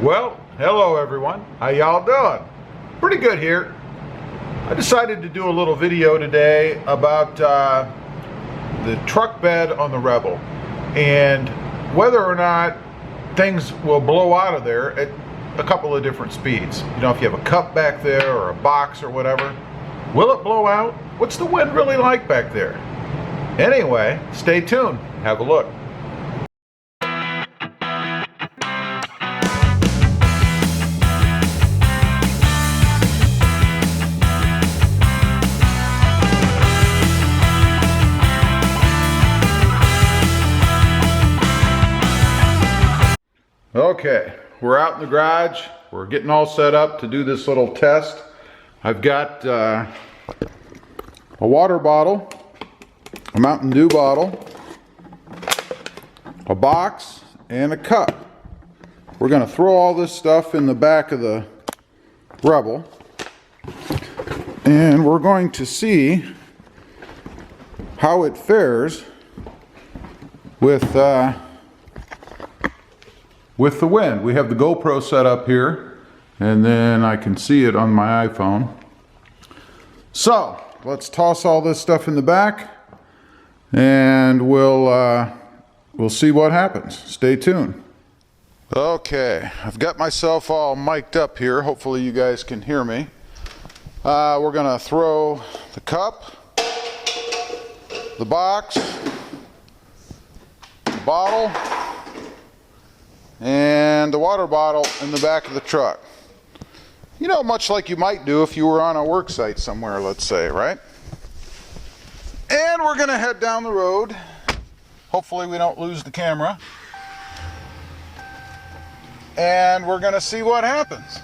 Well, hello everyone. How y'all doing? Pretty good here. I decided to do a little video today about the truck bed on the Rebel and whether or not things will blow out of there at a couple of different speeds. You know, if you have a cup back there or a box or whatever, will it blow out? What's the wind really like back there? Anyway, stay tuned. Have a look. Okay, we're out in the garage. We're getting all set up to do this little test. I've got a water bottle, a Mountain Dew bottle, a box, and a cup. We're going to throw all this stuff in the back of the Rebel, and we're going to see how it fares with the wind. We have the GoPro set up here, and then I can see it on my iPhone. So let's toss all this stuff in the back, and we'll see what happens. Stay tuned. Okay, I've got myself all mic'd up here. Hopefully you guys can hear me. We're gonna throw the cup, the box, the bottle, and the water bottle in the back of the truck. You know, much like you might do if you were on a work site somewhere, let's say, right? And we're gonna head down the road. Hopefully we don't lose the camera. And we're gonna see what happens.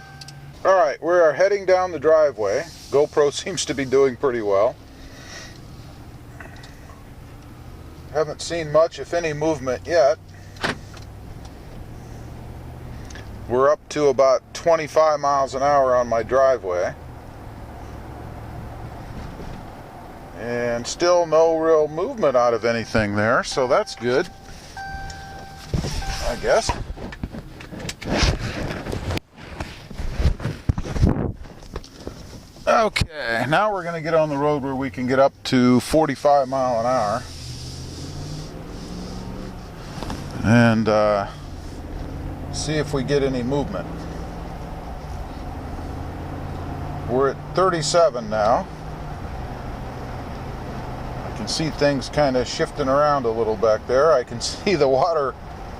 All right, we're heading down the driveway. GoPro seems to be doing pretty well. Haven't seen much, if any, movement yet. We're up to about 25 miles an hour on my driveway. And still no real movement out of anything there, so that's good, I guess. Okay, now we're going to get on the road where we can get up to 45 miles an hour. And see if we get any movement. We're at 37 now. I can see things kind of shifting around a little back there. I can see the water,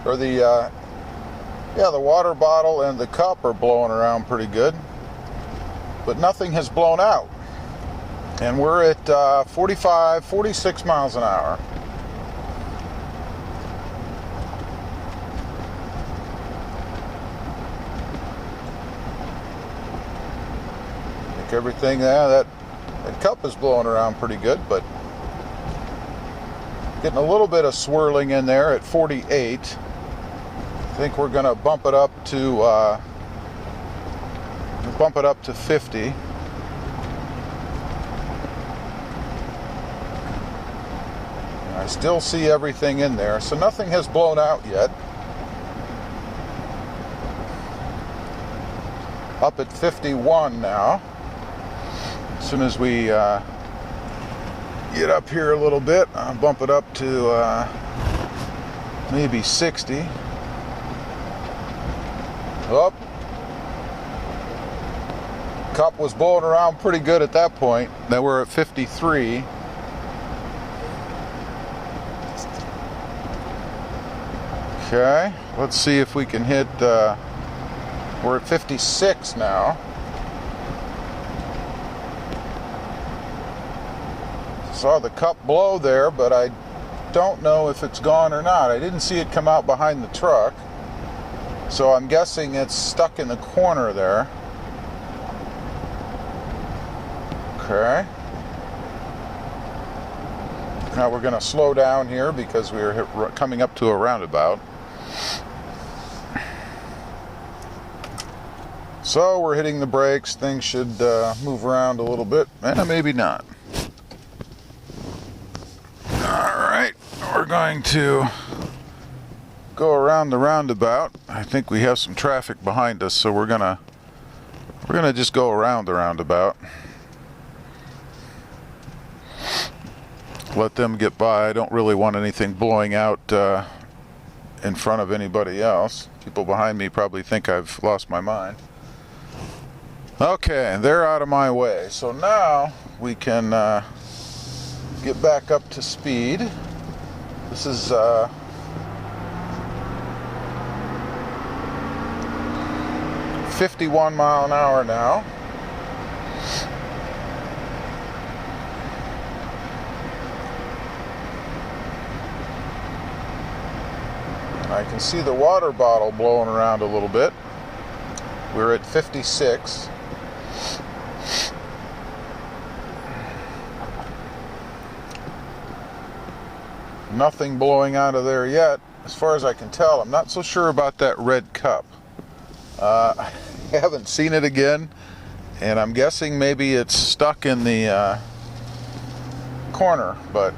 or the water bottle and the cup are blowing around pretty good, but nothing has blown out. And we're at 46 miles an hour. Everything, that cup is blowing around pretty good, but getting a little bit of swirling in there at 48. I think we're going to bump it up to 50. And I still see everything in there, so nothing has blown out yet. Up at 51 now. As soon as we get up here a little bit, I'll bump it up to maybe 60. Up. Cup was blowing around pretty good at that point. Now we're at 53. Okay, let's see if we can hit, we're at 56 now. Saw the cup blow there, but I don't know if it's gone or not. I didn't see it come out behind the truck, so I'm guessing it's stuck in the corner there. Okay. Now we're going to slow down here because we're coming up to a roundabout. So we're hitting the brakes. Things should move around a little bit. Maybe not. We're going to go around the roundabout. I think we have some traffic behind us, so we're gonna just go around the roundabout. Let them get by. I don't really want anything blowing out in front of anybody else. People behind me probably think I've lost my mind. Okay, they're out of my way. So now we can get back up to speed. This is 51 mile an hour now. I can see the water bottle blowing around a little bit. We're at 56. Nothing blowing out of there yet, as far as I can tell. I'm not so sure about that red cup. I haven't seen it again, and I'm guessing maybe it's stuck in the corner, but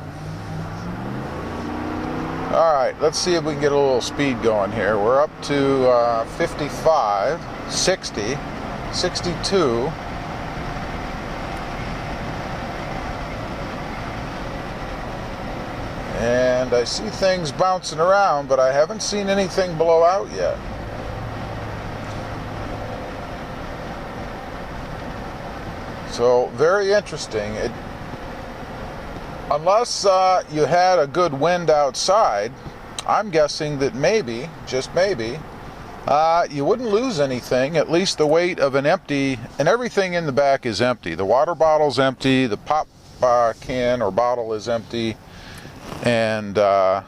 alright, let's see if we can get a little speed going here. We're up to 55, 60, 62. And I see things bouncing around, but I haven't seen anything blow out yet. So, very interesting. Unless you had a good wind outside, I'm guessing that maybe, just maybe, you wouldn't lose anything, at least the weight of an empty, and everything in the back is empty. The water bottle's empty, the pop can or bottle is empty, and the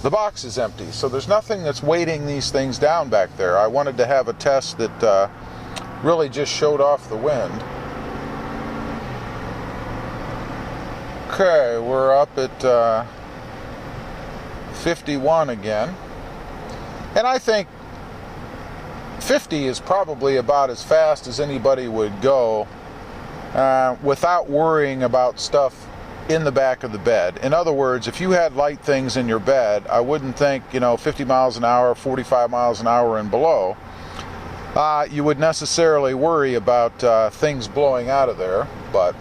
box is empty. So there's nothing that's weighting these things down back there. I wanted to have a test that really just showed off the wind. Okay, we're up at 51 again. And I think 50 is probably about as fast as anybody would go without worrying about stuff in the back of the bed. In other words, if you had light things in your bed, I wouldn't think, 50 miles an hour, 45 miles an hour and below, you would necessarily worry about things blowing out of there. But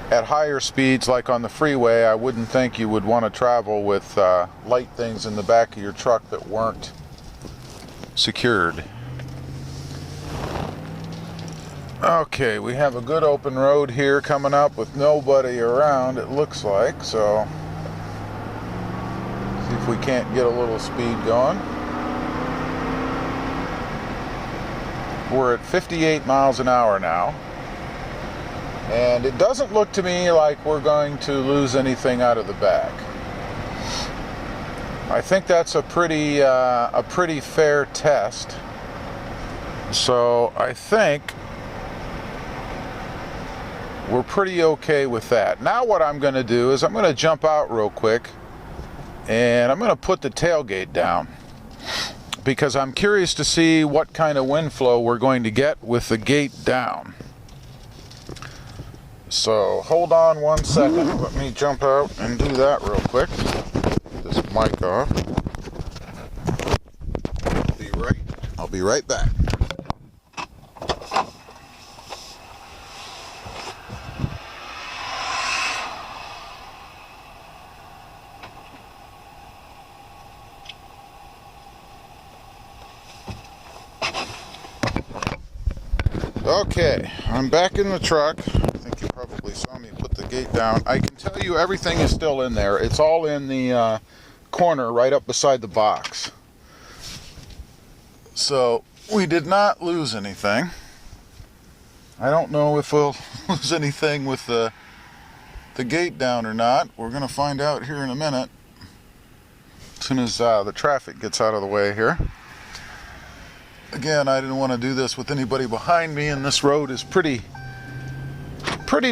at higher speeds, like on the freeway, I wouldn't think you would want to travel with light things in the back of your truck that weren't secured. Okay, we have a good open road here coming up with nobody around, it looks like, so see if we can't get a little speed going. We're at 58 miles an hour now, and it doesn't look to me like we're going to lose anything out of the back. I think that's a pretty fair test, so I think we're pretty okay with that. Now what I'm going to do is I'm going to jump out real quick and I'm going to put the tailgate down because I'm curious to see what kind of wind flow we're going to get with the gate down. So hold on one second. Let me jump out and do that real quick. Get this mic off. I'll be right back. Okay, I'm back in the truck. I think you probably saw me put the gate down. I can tell you everything is still in there. It's all in the corner right up beside the box. So we did not lose anything. I don't know if we'll lose anything with the gate down or not. We're going to find out here in a minute, as soon as the traffic gets out of the way here. Again, I didn't want to do this with anybody behind me, and this road is pretty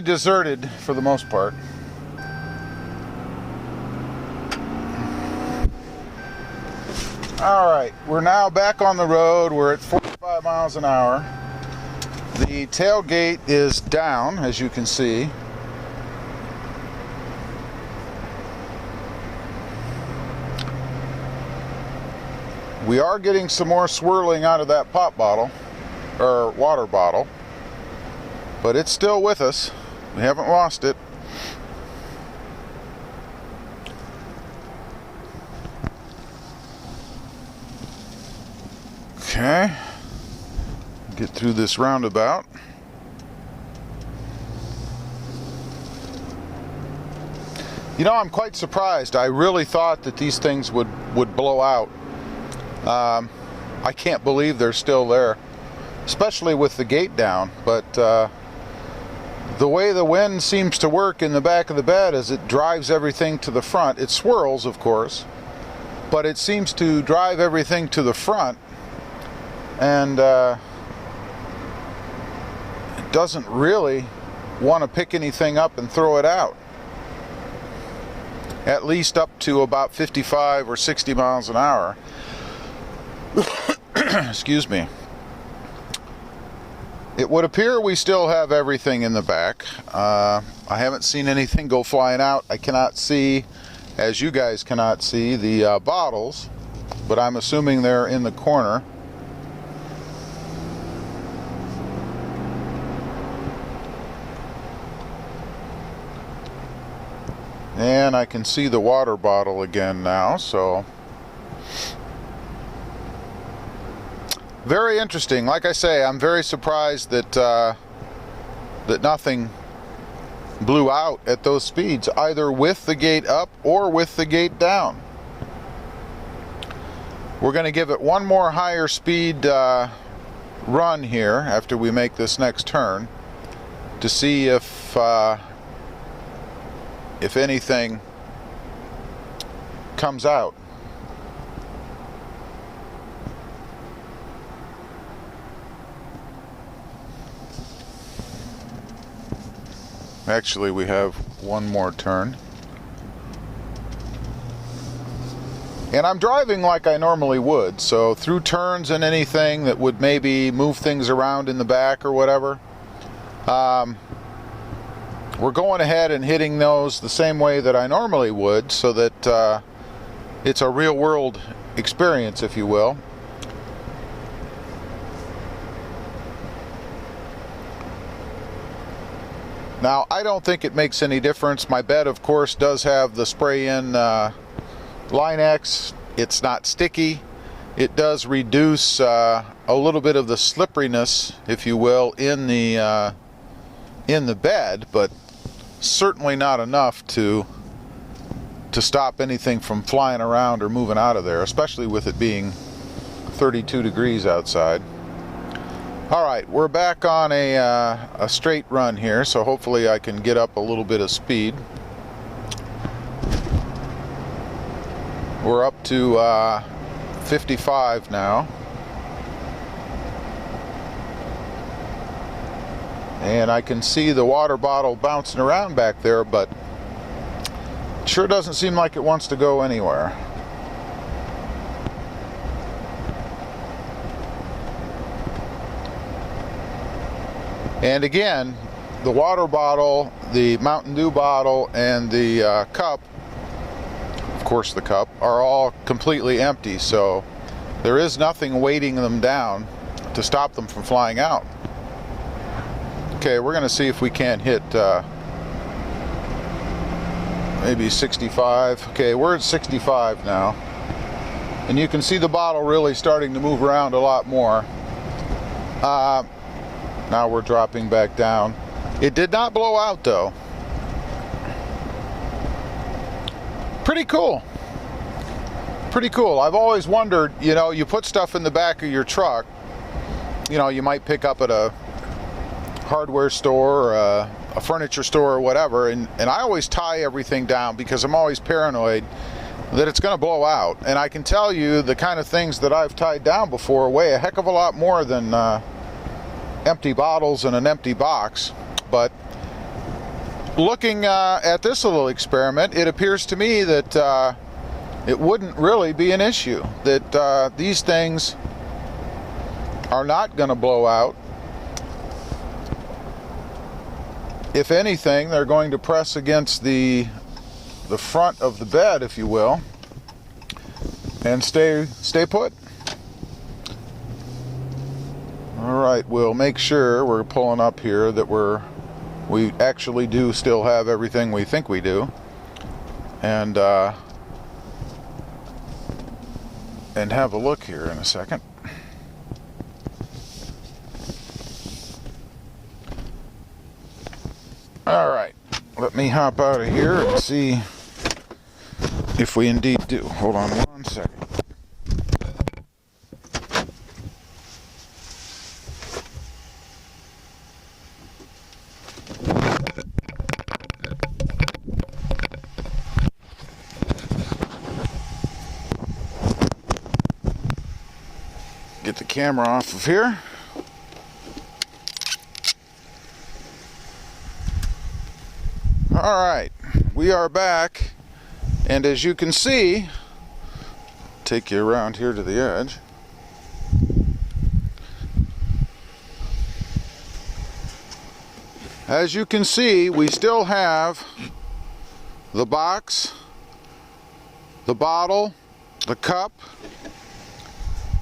deserted for the most part. Alright, we're now back on the road. We're at 45 miles an hour. The tailgate is down, as you can see. We are getting some more swirling out of that pop bottle, or water bottle, but it's still with us. We haven't lost it. Okay, get through this roundabout. You know, I'm quite surprised. I really thought that these things would blow out. I can't believe they're still there, especially with the gate down. But the way the wind seems to work in the back of the bed is it drives everything to the front. It swirls, of course, but it seems to drive everything to the front, and it doesn't really want to pick anything up and throw it out. At least up to about 55 or 60 miles an hour. Excuse me. It would appear we still have everything in the back. I haven't seen anything go flying out. I cannot see, as you guys cannot see, the bottles, but I'm assuming they're in the corner. And I can see the water bottle again now, so very interesting. Like I say, I'm very surprised that that nothing blew out at those speeds, either with the gate up or with the gate down. We're going to give it one more higher speed run here after we make this next turn to see if anything comes out. Actually, we have one more turn. And I'm driving like I normally would, so through turns and anything that would maybe move things around in the back or whatever, we're going ahead and hitting those the same way that I normally would, so that it's a real world experience, if you will. Now, I don't think it makes any difference. My bed, of course, does have the spray-in Line-X. It's not sticky. It does reduce a little bit of the slipperiness, if you will, in the bed, but certainly not enough to stop anything from flying around or moving out of there, especially with it being 32 degrees outside. Alright, we're back on a straight run here, so hopefully I can get up a little bit of speed. We're up to 55 now. And I can see the water bottle bouncing around back there, but it sure doesn't seem like it wants to go anywhere. And again, the water bottle, the Mountain Dew bottle, and the cup, of course the cup, are all completely empty, so there is nothing weighting them down to stop them from flying out. Okay, we're going to see if we can't hit maybe 65. Okay, we're at 65 now. And you can see the bottle really starting to move around a lot more. Now we're dropping back down. It did not blow out though. Pretty cool. Pretty cool. I've always wondered, you know, you put stuff in the back of your truck, you know, you might pick up at a hardware store or a furniture store or whatever, and I always tie everything down because I'm always paranoid that it's going to blow out. And I can tell you the kind of things that I've tied down before weigh a heck of a lot more than empty bottles and an empty box. But looking at this little experiment, it appears to me that it wouldn't really be an issue, that these things are not going to blow out. If anything, they're going to press against the front of the bed, if you will, and stay put. Alright, we'll make sure we're pulling up here that we actually do still have everything we think we do. And have a look here in a second. Alright, let me hop out of here and see if we indeed do. Hold on one second. Get the camera off of here. Alright, we are back, and as you can see, take you around here to the edge. As you can see, we still have the box, the bottle, the cup,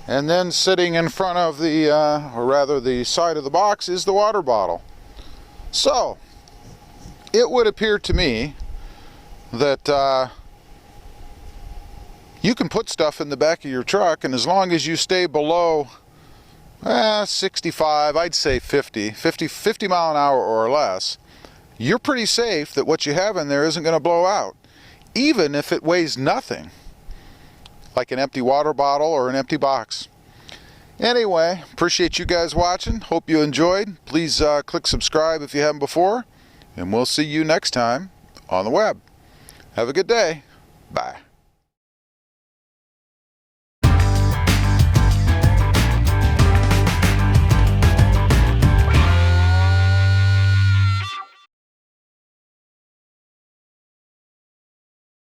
and then sitting in front of the, or rather the side of the box, is the water bottle. So, it would appear to me that you can put stuff in the back of your truck, and as long as you stay below 65, I'd say 50 mile an hour or less, you're pretty safe that what you have in there isn't going to blow out, even if it weighs nothing, like an empty water bottle or an empty box. Anyway, appreciate you guys watching. Hope you enjoyed. Please click subscribe if you haven't before, and we'll see you next time on the web. Have a good day. Bye.